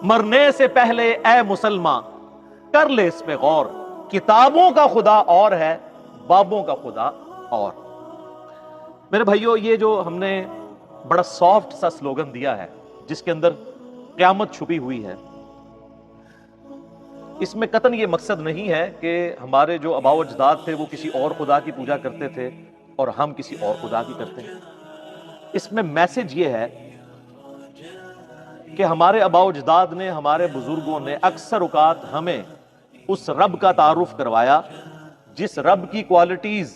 مرنے سے پہلے اے مسلمان کر لے اس پہ غور، کتابوں کا خدا اور ہے، بابوں کا خدا اور۔ میرے بھائیو، یہ جو ہم نے بڑا سافٹ سا سلوگن دیا ہے جس کے اندر قیامت چھپی ہوئی ہے، اس میں قطعاً یہ مقصد نہیں ہے کہ ہمارے جو آباء و اجداد تھے وہ کسی اور خدا کی پوجا کرتے تھے اور ہم کسی اور خدا کی کرتے ہیں۔ اس میں میسج یہ ہے کہ ہمارے آباء و اجداد نے، ہمارے بزرگوں نے اکثر اوقات ہمیں اس رب کا تعارف کروایا جس رب کی کوالٹیز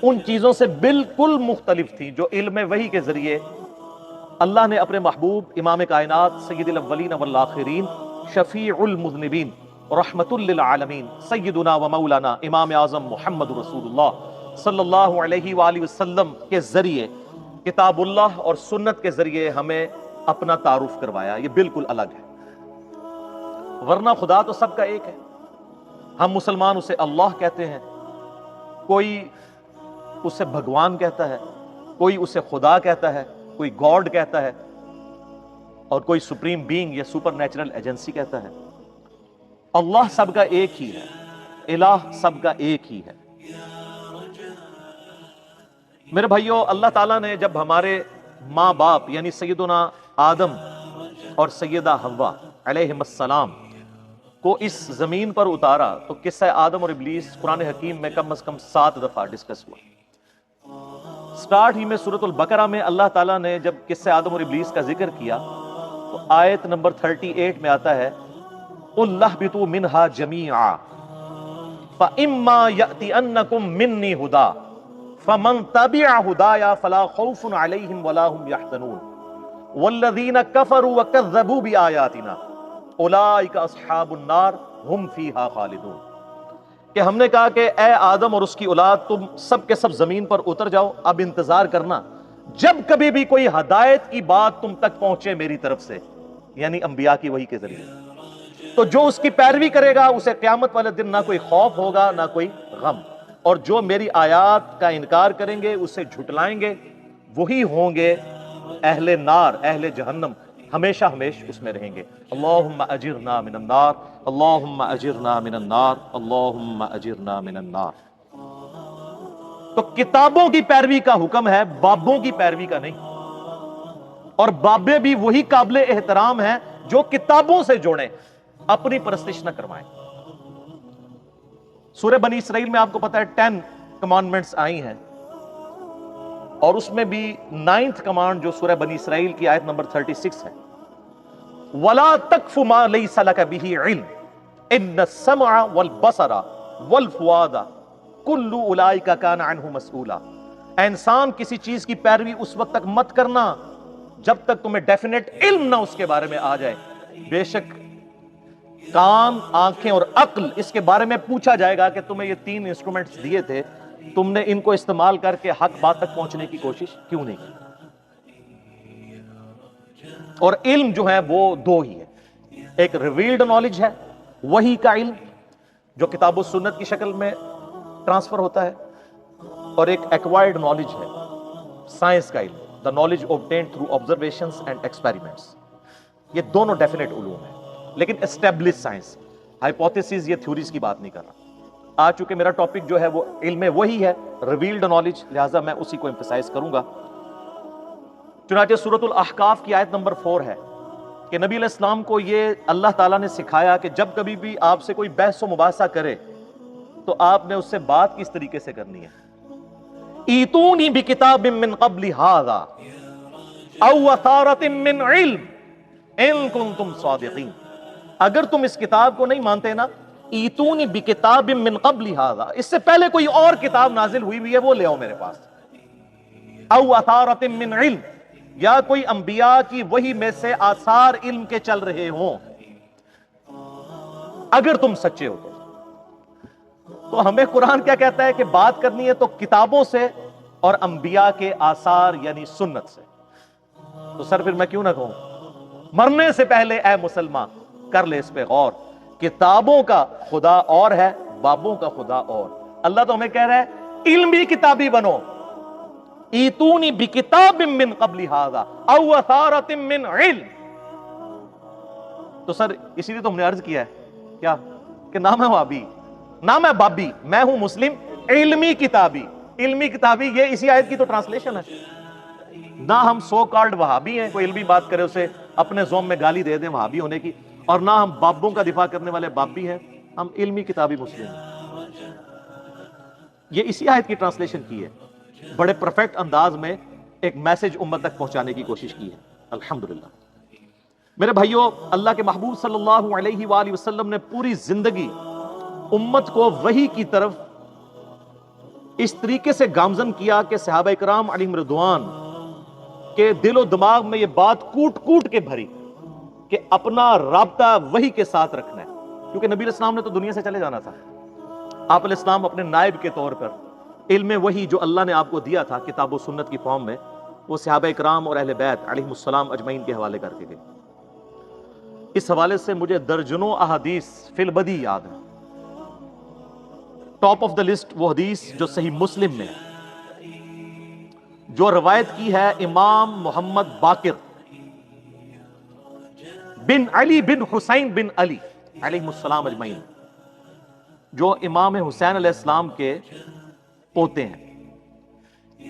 ان چیزوں سے بالکل مختلف تھیں جو علم وحی کے ذریعے اللہ نے اپنے محبوب امام کائنات سید الاولین والآخرین شفیع المذنبین رحمت للعالمین سیدنا و مولانا امام اعظم محمد رسول اللہ صلی اللہ علیہ وآلہ وسلم کے ذریعے، کتاب اللہ اور سنت کے ذریعے ہمیں اپنا تعارف کروایا۔ یہ بالکل الگ ہے، ورنہ خدا تو سب کا ایک ہے۔ ہم مسلمان اسے اللہ کہتے ہیں، کوئی اسے بھگوان کہتا ہے، کوئی اسے خدا کہتا ہے، کوئی گاڈ کہتا ہے، اور کوئی سپریم بینگ یا سپر نیچرل ایجنسی کہتا ہے۔ اللہ سب کا ایک ہی ہے، الہ سب کا ایک ہی ہے۔ میرے بھائیو، اللہ تعالیٰ نے جب ہمارے ماں باپ یعنی سیدنا آدم اور سیدہ حوا علیہم السلام کو اس زمین پر اتارا تو قصہ آدم اور ابلیس قرآن حکیم میں کم از کم 7 دفعہ ڈسکس ہوا۔ سٹارٹ ہی میں سورۃ البقرہ میں اللہ تعالیٰ نے جب قصہ آدم اور ابلیس کا ذکر کیا تو آیت نمبر 38 میں آتا ہے قُلْ اهْبِطُوا مِنْهَا جَمِيعًا فَإِمَّا يَأْتِيَنَّكُم مِّنِّي هُدًى فَمَن تَبِعَ هُدَايَ فَلَا خَوْفٌ عَلَيْهِمْ وَلَا هُمْ يَحْزَنُونَ وَالَّذِينَ كَفَرُوا وَكَذَّبُوا بِآيَاتِنَا أُولَٰئِكَ أَصْحَابُ النَّارِ هُمْ فِيهَا خَالِدُونَ کہ ہم نے کہا کہ اے آدم اور اس کی اولاد تم سب کے سب زمین پر اتر جاؤ، اب انتظار کرنا جب کبھی بھی کوئی ہدایت کی بات تم تک پہنچے میری طرف سے، یعنی انبیاء کی وحی کے ذریعے، تو جو اس کی پیروی کرے گا اسے قیامت والے دن نہ کوئی خوف ہوگا نہ کوئی غم، اور جو میری آیات کا انکار کریں گے، اسے جھٹلائیں گے، وہی ہوں گے اہل نار، اہل جہنم، ہمیشہ ہمیش اس میں رہیں گے۔ اللہم اجرنا من النار، اللہم اجرنا من النار، اللہم اجرنا من النار۔ تو کتابوں کی پیروی کا حکم ہے، بابوں کی پیروی کا نہیں، اور بابے بھی وہی قابل احترام ہیں جو کتابوں سے جوڑیں، اپنی پرستش نہ کروائیں۔ سورہ بنی اسرائیل میں آپ کو پتا ہے 10 کمانڈمنٹس آئی ہیں، اور اس میں بھی 9th کمانڈ جو سورہ بنی اسرائیل کی آیت نمبر 36 ہے، وَلَا تَقْفُ مَا لَيْسَ لَكَ بِهِ عِلْمٌ إِنَّ السَّمْعَ وَالْبَصَرَ وَالْفُؤَادَ كُلُّ أُولَئِكَ كَانَ عَنْهُ مَسْئُولًا۔ اے انسان، کسی چیز کی پیروی اس وقت تک مت کرنا جب تک تمہیں ڈیفینیٹ علم نہ اس کے بارے میں آ جائے، بے شک کان، آنکھیں اور عقل اس کے بارے میں پوچھا جائے گا کہ تمہیں یہ 3 انسٹرومنٹس دیے تھے، تم نے ان کو استعمال کر کے حق بات تک پہنچنے کی کوشش کیوں نہیں کی؟ اور علم جو ہے وہ 2 ہی ہے، ایک ریویلڈ نالج ہے، وحی کا علم جو کتاب و سنت کی شکل میں ٹرانسفر ہوتا ہے، اور ایک ایکوائرڈ نالج ہے، سائنس کا علم، the knowledge obtained through observations and experiments۔ یہ دونوں ڈیفینیٹ علوم ہیں، لیکن اسٹیبلش سائنس، ہائپوتھیسز یا تھیوریز کی بات نہیں کر رہا۔ آج چونکہ میرا ٹاپک جو ہے وہ علم وحی ہے، ریویلڈ نالج، لہٰذا میں اسی کو ایمفسائز کروں گا۔ چنانچہ سورۃ الاحقاف کی آیت نمبر 4 ہے کہ نبی علیہ السلام کو یہ اللہ تعالیٰ نے سکھایا کہ جب کبھی بھی آپ سے کوئی بحث و مباحثہ کرے تو آپ نے اس سے بات کس طریقے سے کرنی ہے۔ ایتونی بکتاب من قبل ھذا او اثارۃ من علم ان کنتم صادقین۔ اگر تم اس کتاب کو نہیں مانتے نا، ایتونی بکتاب من قبل ھذا، اس سے پہلے کوئی اور کتاب نازل ہوئی ہے وہ لے آؤ میرے پاس، او اثارۃ من علم، یا کوئی انبیاء کی وحی میں سے آثار علم کے چل رہے ہوں، اگر تم سچے ہو تو ہمیں قرآن کیا کہتا ہے کہ بات کرنی ہے تو کتابوں سے اور انبیاء کے آثار یعنی سنت سے۔ تو سر پھر میں کیوں نہ کہوں، مرنے سے پہلے اے مسلمان کر لے اس پہ غور، کتابوں کا خدا اور ہے، بابوں کا خدا اور۔ اللہ تو ہمیں کہہ رہا ہے علمی کتابی بنو، ایتونی بکتاب من قبل ھذا او اثارۃ من علم، تو سر اسی لیے تو ہم نے عرض کیا ہے کیا کہ نام ہے وہابی، نام ہے بابی، میں ہوں مسلم علمی کتابی۔ علمی کتابی یہ اسی آیت کی تو ٹرانسلیشن ہے۔ نہ ہم سو کالڈ وہابی ہیں، کوئی علمی بات کرے اسے اپنے زوم میں گالی دے دیں وہابی ہونے کی، اور نہ ہم بابوں کا دفاع کرنے والے بابی ہیں، ہم علمی کتابی مسلم ہیں۔ یہ اسی آیت کی ٹرانسلیشن کی ہے، بڑے پرفیکٹ انداز میں ایک میسج امت تک پہنچانے کی کوشش کی ہے، الحمدللہ۔ میرے بھائیوں، اللہ کے محبوب صلی اللہ علیہ وآلہ وسلم نے پوری زندگی امت کو وحی کی طرف اس طریقے سے گامزن کیا کہ صحابہ کرام علیہم رضوان کے دل و دماغ میں یہ بات کوٹ کوٹ کے بھری کہ اپنا رابطہ وحی کے ساتھ رکھنا ہے، کیونکہ نبی علیہ السلام نے تو دنیا سے چلے جانا تھا۔ آپ علیہ السلام اپنے نائب کے طور پر علم وحی جو اللہ نے آپ کو دیا تھا کتاب و سنت کی فارم میں، وہ صحابہ کرام اور اہل بیت علیہم السلام اجمعین کے حوالے کر کے گئے۔ اس حوالے سے مجھے درجنوں احادیث فی البدی یاد ہیں۔ ٹاپ آف دا لسٹ وہ حدیث جو صحیح مسلم میں ہے، جو روایت کی ہے امام محمد باقر بن علی بن حسین بن علی علیہ السلام اجمعین، جو امام حسین علیہ السلام کے پوتے ہیں،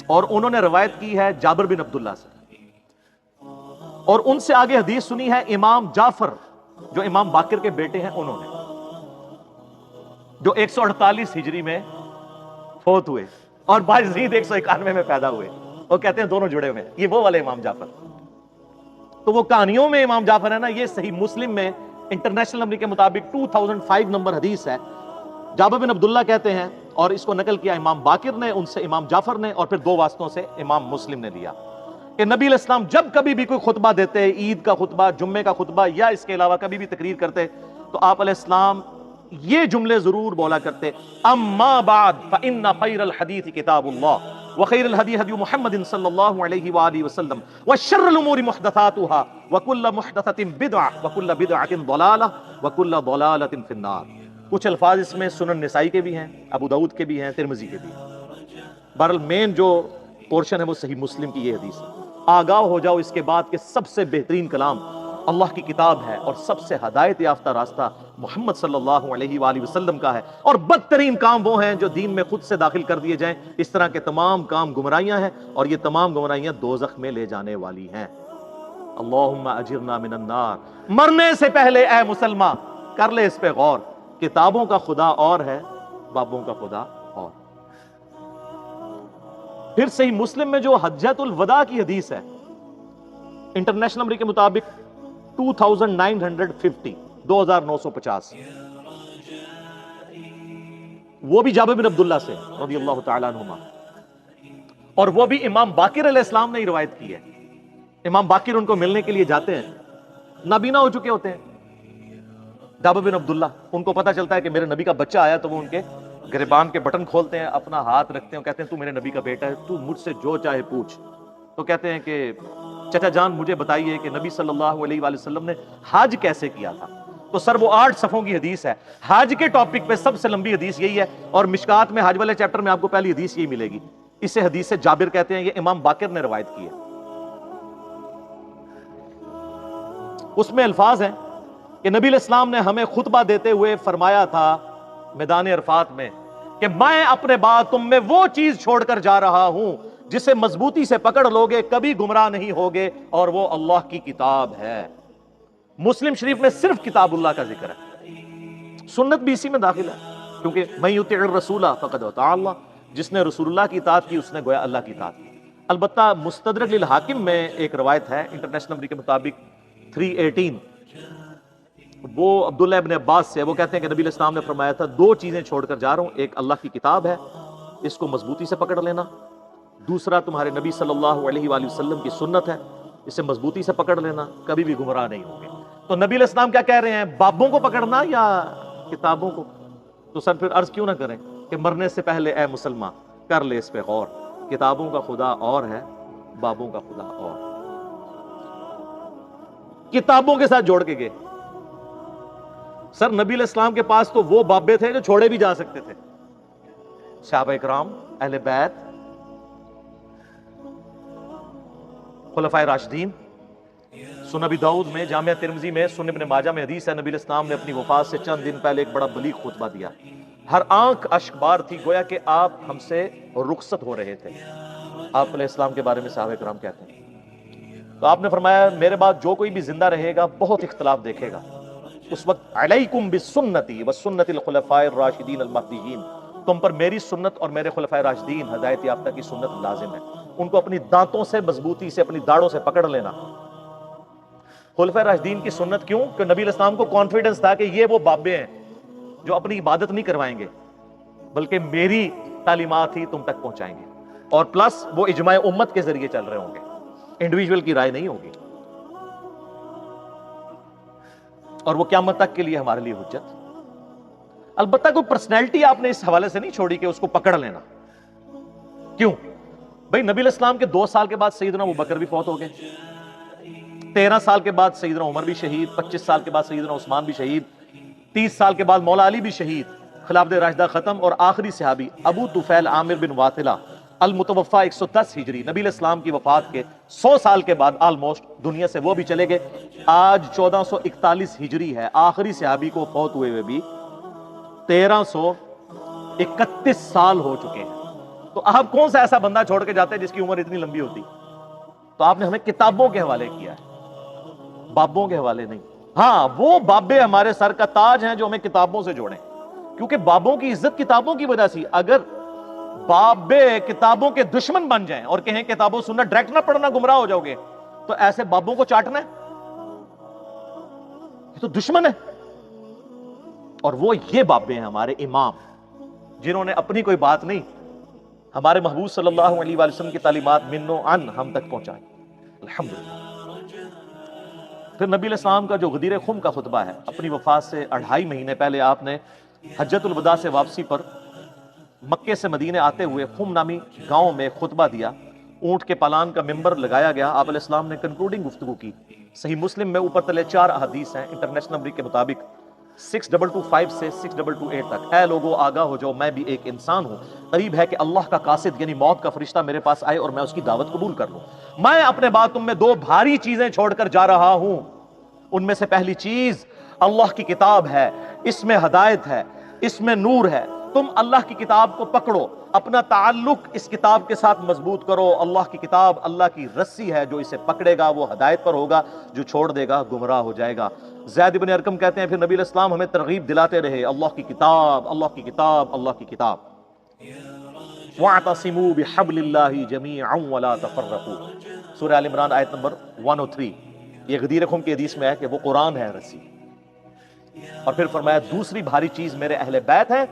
اور انہوں نے روایت کی ہے جابر بن عبداللہ سے، اور ان سے آگے حدیث سنی ہے امام جعفر جو امام باقر کے بیٹے ہیں، انہوں نے، جو 148 ہجری میں فوت ہوئے اور باجزید 191 میں پیدا ہوئے۔ وہ کہتے ہیں دونوں جڑے ہوئے ہیں، یہ وہ والے امام جعفر۔ تو وہ کہانیوں میں امام جعفر ہے نا، یہ صحیح مسلم میں انٹرنیشنل نمبر کے مطابق 2005 نمبر حدیث ہے۔ جابر بن عبداللہ کہتے ہیں، اور اس کو نقل کیا امام باقر نے، ان سے امام جعفر نے، اور پھر دو واسطوں سے امام مسلم نے لیا، کہ نبی علیہ السلام جب کبھی بھی کوئی خطبہ دیتے، عید کا خطبہ، جمعے کا خطبہ، یا اس کے علاوہ کبھی بھی تقریر کرتے، تو آپ علیہ السلام یہ جملے ضرور بولا کرتے: اما بعد فإن خیر الحدیث کتاب اللہ وخیر الہدی ہدی محمد صلی اللہ علیہ وآلہ وسلم وشر الامور محدثاتها وکل محدثۃ بدعہ وکل بدعۃ ضلالہ وکل ضلالۃ فی النار۔ کچھ الفاظ اس میں سنن نسائی کے بھی ہیں، ابو داؤد کے بھی ہیں، ترمذی کے بھی ہیں۔ بہرحال مین جو پورشن ہے وہ صحیح مسلم کی یہ حدیث ہے۔ آگاہ ہو جاؤ اس کے بعد کہ سب سے بہترین کلام اللہ کی کتاب ہے، اور سب سے ہدایت یافتہ راستہ محمد صلی اللہ علیہ وآلہ وسلم کا ہے، اور بدترین کام وہ ہیں جو دین میں خود سے داخل کر دیے جائیں۔ اس طرح کے تمام کام گمراہیاں ہیں، اور یہ تمام گمراہیاں دوزخ میں لے جانے والی ہیں۔ اللہم اجرنا من النار۔ مرنے سے پہلے اے مسلمان کر لے اس پہ غور، کتابوں کا خدا اور ہے، بابوں کا خدا اور۔ پھر صحیح مسلم میں جو حجۃ الوداع کی حدیث ہے، انٹرنیشنل نمبر کے مطابق 2950 2950، وہ بھی جابر بن عبداللہ سے رضی اللہ تعالی عنہما، اور وہ بھی امام باقر علیہ السلام نے ہی روایت کی ہے۔ امام باقر ان کو ملنے کے لیے جاتے ہیں، نابینا ہو چکے ہوتے ہیں۔ جابر بن عبداللہ، ان کو پتہ چلتا ہے کہ میرے نبی کا بچہ آیا، تو وہ ان کے گریبان کے بٹن کھولتے ہیں، اپنا ہاتھ رکھتے ہیں، کہتے ہیں تو میرے نبی کا بیٹا ہے، تو مجھ سے جو چاہے پوچھ۔ تو کہتے ہیں کہ چچا جان مجھے بتائیے کہ نبی صلی اللہ علیہ وآلہ وسلم نے حج کیسے کیا تھا؟ تو سر وہ 8 صفوں کی حدیث ہے، حج کے ٹاپک پہ سب سے لمبی حدیث یہی ہے، اور مشکات میں حج والے چیپٹر میں آپ کو پہلی حدیث یہی ملے گی۔ اسے حدیث سے جابر کہتے ہیں، یہ امام باقر نے روایت کی ہے۔ اس میں الفاظ ہیں کہ نبی علیہ السلام نے ہمیں خطبہ دیتے ہوئے فرمایا تھا میدان عرفات میں کہ میں اپنے بعد تم میں وہ چیز چھوڑ کر جا رہا ہوں جسے مضبوطی سے پکڑ لوگے کبھی گمراہ نہیں ہوگے، اور وہ اللہ کی کتاب ہے۔ مسلم شریف میں صرف کتاب اللہ کا ذکر ہے، سنت بھی اسی میں داخل ہے، کیونکہ من یطع الرسول فقد اطاع اللہ، جس نے رسول اللہ کی اطاعت کی اس نے گویا اللہ کی اطاعت کی۔ البتہ مستدرک للحاکم میں ایک روایت ہے انٹرنیشنل نمبر کے مطابق 318، وہ عبداللہ ابن عباس سے، وہ کہتے ہیں کہ نبی علیہ السلام نے فرمایا تھا 2 چیزیں چھوڑ کر جا رہا ہوں، ایک اللہ کی کتاب ہے، اس کو مضبوطی سے پکڑ لینا، دوسرا تمہارے نبی صلی اللہ علیہ وآلہ وسلم کی سنت ہے، اسے مضبوطی سے پکڑ لینا، کبھی بھی گمراہ نہیں ہوگے۔ تو نبی علیہ السلام کیا کہہ رہے ہیں، بابوں کو پکڑنا یا کتابوں کو؟ تو سر پھر عرض کیوں نہ کریں کہ مرنے سے پہلے اے مسلمان کر لے اس پہ غور، کتابوں کا خدا اور ہے، بابوں کا خدا اور۔ کتابوں کے ساتھ جوڑ کے گئے۔ سر نبی علیہ السلام کے پاس تو وہ بابے تھے جو چھوڑے بھی جا سکتے تھے، صحابہ کرام، اہل بیت، خلفائے راشدین، سنن ابی داؤد میں، جامعہ ترمذی میں، سنن ابن ماجہ میں حدیث ہے، نبی علیہ السلام نے اپنی وفات سے چند دن پہلے ایک بڑا بلیغ خطبہ دیا، ہر آنکھ اشک بار تھی، گویا کہ آپ ہم سے رخصت ہو رہے تھے۔ آپ علیہ السلام کے بارے میں صحابہ کرام کہتے ہیں، تو آپ نے فرمایا میرے بعد جو کوئی بھی زندہ رہے گا بہت اختلاف دیکھے گا، اس وقت علیکم بسنتی وسنت الخلفاء الراشدین المہدیین، تم پر میری سنت اور میرے خلفائے راشدین ہدایت یافتہ کی سنت لازم ہے، ان کو اپنی دانتوں سے مضبوطی سے، اپنی داڑوں سے پکڑ لینا۔ خلفائے راشدین کی سنت کیوں؟ کہ نبی علیہ السلام کو کانفیڈنس تھا کہ یہ وہ بابے ہیں جو اپنی عبادت نہیں کروائیں گے بلکہ میری تعلیمات ہی تم تک پہنچائیں گے، اور پلس وہ اجماع امت کے ذریعے چل رہے ہوں گے، انڈیویجول کی رائے نہیں ہوگی، اور وہ قیامت تک کے لیے ہمارے لیے حجت۔ البتہ کوئی پرسنالٹی آپ نے اس حوالے سے نہیں چھوڑی کہ اس کو پکڑ لینا۔ کیوں؟ بھئی نبی علیہ السلام کے 2 سال کے بعد سیدنا ابوبکر بھی فوت ہو گئے، 13 سال کے بعد سیدنا عمر بھی شہید، 25 سال کے بعد سیدنا عثمان بھی شہید، 30 سال کے بعد مولا علی بھی شہید، خلافت راشدہ ختم، اور آخری صحابی ابو طفیل عامر بن واثلہ المتوفا 110 ہجری، نبی علیہ السلام کی وفات کے 100 سال کے بعد آلموسٹ دنیا سے وہ بھی چلے گئے۔ آج 1441 ہجری ہے، آخری صحابی کو فوت ہوئے ہوئے بھی 1331 سال ہو چکے ہیں۔ تو آپ کون سا ایسا بندہ چھوڑ کے جاتے ہیں جس کی عمر اتنی لمبی ہوتی؟ تو آپ نے ہمیں کتابوں کے حوالے کیا ہے، بابوں کے حوالے نہیں۔ ہاں وہ بابے ہمارے سر کا تاج ہیں جو ہمیں کتابوں سے جوڑیں، کیونکہ بابوں کی عزت کتابوں کی وجہ سے۔ اگر بابے کتابوں کے دشمن بن جائیں اور کہیں کتابوں سننا ڈائریکٹ نہ پڑھنا گمراہ ہو جاؤ گے، تو ایسے بابوں کو چاٹنا ہے، یہ تو دشمن ہے۔ اور وہ یہ بابے ہیں ہمارے امام، جنہوں نے اپنی کوئی بات نہیں، ہمارے محبوب صلی اللہ علیہ وآلہ وسلم کی تعلیمات من و عن ہم تک پہنچائی، الحمدللہ۔ پھر نبی علیہ السلام کا جو غدیر خم کا خطبہ ہے، اپنی وفات سے 2.5 مہینے پہلے آپ نے حجۃ الوداع سے واپسی پر مکے سے مدینے آتے ہوئے خم نامی گاؤں میں خطبہ دیا، اونٹ کے پالان کا ممبر لگایا گیا، آپ علیہ السلام نے کنکلوڈنگ گفتگو کی۔ صحیح مسلم میں اوپر تلے 4 احادیث ہیں انٹرنیشنل نمبر کے مطابق 6225 سے 6228 تک۔ اے لوگو آگاہ ہو جاؤ، میں بھی ایک انسان ہوں، قریب ہے کہ اللہ کا قاصد یعنی موت کا فرشتہ میرے پاس آئے اور میں اس کی دعوت قبول کر لوں۔ میں اپنے بعد تم میں 2 بھاری چیزیں چھوڑ کر جا رہا ہوں، ان میں سے پہلی چیز اللہ کی کتاب ہے، اس میں ہدایت ہے، اس میں نور ہے، تم اللہ کی کتاب کو پکڑو، اپنا تعلق اس کتاب کے ساتھ مضبوط کرو۔ اللہ کی کتاب اللہ کی رسی ہے، جو اسے پکڑے گا وہ ہدایت پر ہوگا، جو چھوڑ دے گا گمراہ ہو جائے گا۔ زید بن ارقم کہتے ہیں پھر نبی علیہ السلام ہمیں ترغیب دلاتے رہے، اللہ کی کتاب، اللہ کی کتاب، اللہ کی کتاب۔ وَاعْتَصِمُوا بِحَبْلِ اللَّهِ جَمِيعًا وَلَا تَفَرَّقُوا، سورہ آل عمران آیت نمبر 103۔ یہ غدیر خم کی حدیث میں ہے کہ وہ قرآن ہے رسی۔ اور پھر فرمایا دوسری بھاری چیز میرے اہل بیت ہے،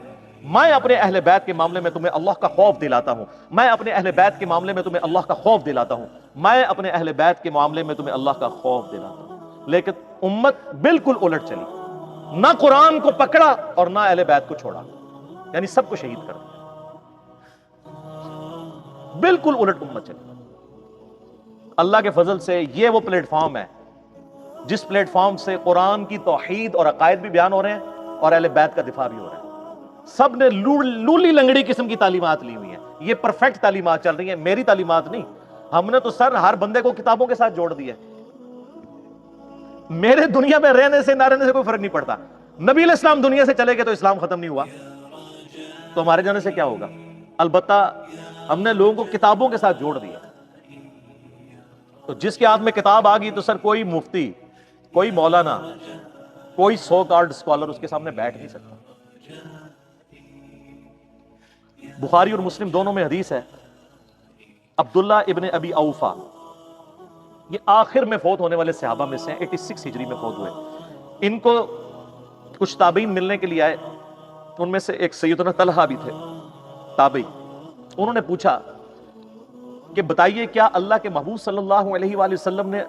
میں اپنے اہل بیت کے معاملے میں تمہیں اللہ کا خوف دلاتا ہوں، میں اپنے اہل بیت کے معاملے میں تمہیں اللہ کا خوف دلاتا ہوں، میں اپنے اہل بیت کے معاملے میں تمہیں اللہ کا خوف دلاتا ہوں۔ لیکن امت بالکل الٹ چلی، نہ قرآن کو پکڑا اور نہ اہل بیت کو چھوڑا، یعنی سب کو شہید کر دیا، بالکل الٹ امت چلی۔ اللہ کے فضل سے یہ وہ پلیٹ فارم ہے جس پلیٹ فارم سے قرآن کی توحید اور عقائد بھی بیان ہو رہے ہیں اور اہل بیت کا دفاع بھی ہو رہا ہے۔ سب نے لولی لنگڑی قسم کی تعلیمات لی ہوئی ہیں، یہ پرفیکٹ تعلیمات چل رہی ہیں، میری تعلیمات نہیں۔ ہم نے تو سر ہر بندے کو کتابوں کے ساتھ جوڑ دیا، میرے دنیا میں رہنے سے نہ رہنے سے کوئی فرق نہیں پڑتا۔ نبی علیہ السلام دنیا سے چلے گئے تو اسلام ختم نہیں ہوا، تو ہمارے جانے سے کیا ہوگا؟ البتہ ہم نے لوگوں کو کتابوں کے ساتھ جوڑ دیا، تو جس کے ہاتھ میں کتاب آ گئی تو سر کوئی مفتی، کوئی مولانا، کوئی سو کالڈ اسکالر اس کے سامنے بیٹھ نہیں سکتا۔ بخاری اور مسلم دونوں میں حدیث ہے، عبداللہ ابن ابی اوفا، یہ آخر میں فوت ہونے والے صحابہ میں سے 86 ہجری میں فوت ہوئے۔ ان کو کچھ تابعین ملنے کے لیے آئے، ان میں سے ایک سیدنا طلحہ بھی تھے تابعی۔ انہوں نے پوچھا کہ بتائیے کیا اللہ کے محبوب صلی اللہ علیہ وآلہ وسلم نے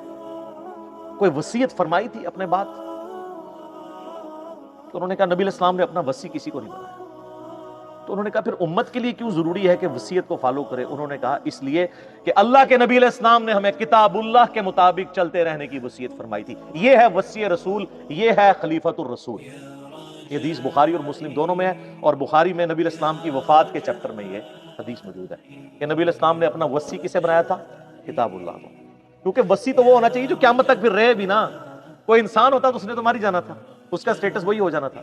کوئی وصیت فرمائی تھی اپنے بعد؟ تو انہوں نے کہا نبی علیہ السلام نے اپنا وصی کسی کو نہیں بنایا۔ تو انہوں نے کہا پھر امت کے لیے کیوں ضروری ہے کہ وصیت کو فالو کرے؟ انہوں نے کہا اس لیے کہ اللہ کے نبی علیہ السلام نے ہمیں کتاب اللہ کے مطابق چلتے رہنے کی وصیت فرمائی تھی، یہ ہے وصی رسول، یہ ہے خلیفۃ الرسول۔ یہ حدیث بخاری اور مسلم دونوں میں ہے، اور بخاری میں نبی علیہ السلام کی وفات کے چیپٹر میں یہ حدیث موجود ہے کہ نبی علیہ السلام نے اپنا وصی کسے بنایا تھا؟ کتاب اللہ کو۔ کیونکہ وصی تو وہ ہونا چاہیے جو قیامت تک پھر رہے بھی نا. کوئی انسان ہوتا تو اس نے تو مر ہی جانا تھا, اس کا سٹیٹس وہی ہو جانا تھا.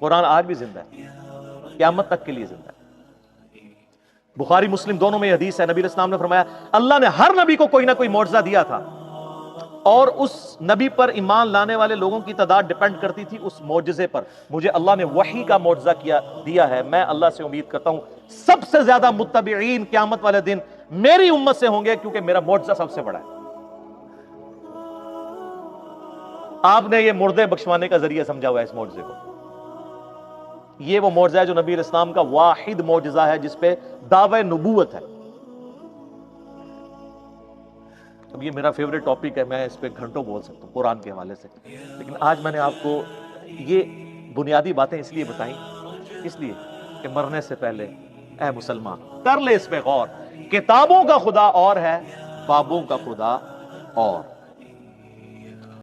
قرآن آج بھی زندہ ہے, قیامت تک کے لیے زندہ ہے. بخاری مسلم دونوں میں یہ حدیث ہے, نبی علیہ السلام نے فرمایا اللہ نے ہر نبی کو کوئی نہ کوئی معجزہ دیا تھا, اور اس نبی پر ایمان لانے والے لوگوں کی تعداد ڈیپینڈ کرتی تھی اس معجزے پر. مجھے اللہ نے وحی کا معجزہ دیا ہے, میں اللہ سے امید کرتا ہوں سب سے زیادہ متبعین قیامت والے دن میری امت سے ہوں گے, کیونکہ میرا معجزہ سب سے بڑا ہے. آپ نے یہ مردے بخشوانے کا ذریعہ سمجھا ہوا ہے اس معجزے کو. یہ وہ معجزہ ہے جو نبی علیہ السلام کا واحد معجزہ ہے جس پہ دعوی نبوت ہے. اب یہ میرا فیوریٹ ٹاپک ہے, میں اس پہ گھنٹوں بول سکتا ہوں قرآن کے حوالے سے, لیکن آج میں نے آپ کو یہ بنیادی باتیں اس لیے بتائیں, اس لیے کہ مرنے سے پہلے اے مسلمان کر لے اس پہ غور. کتابوں کا خدا اور ہے, بابوں کا خدا اور.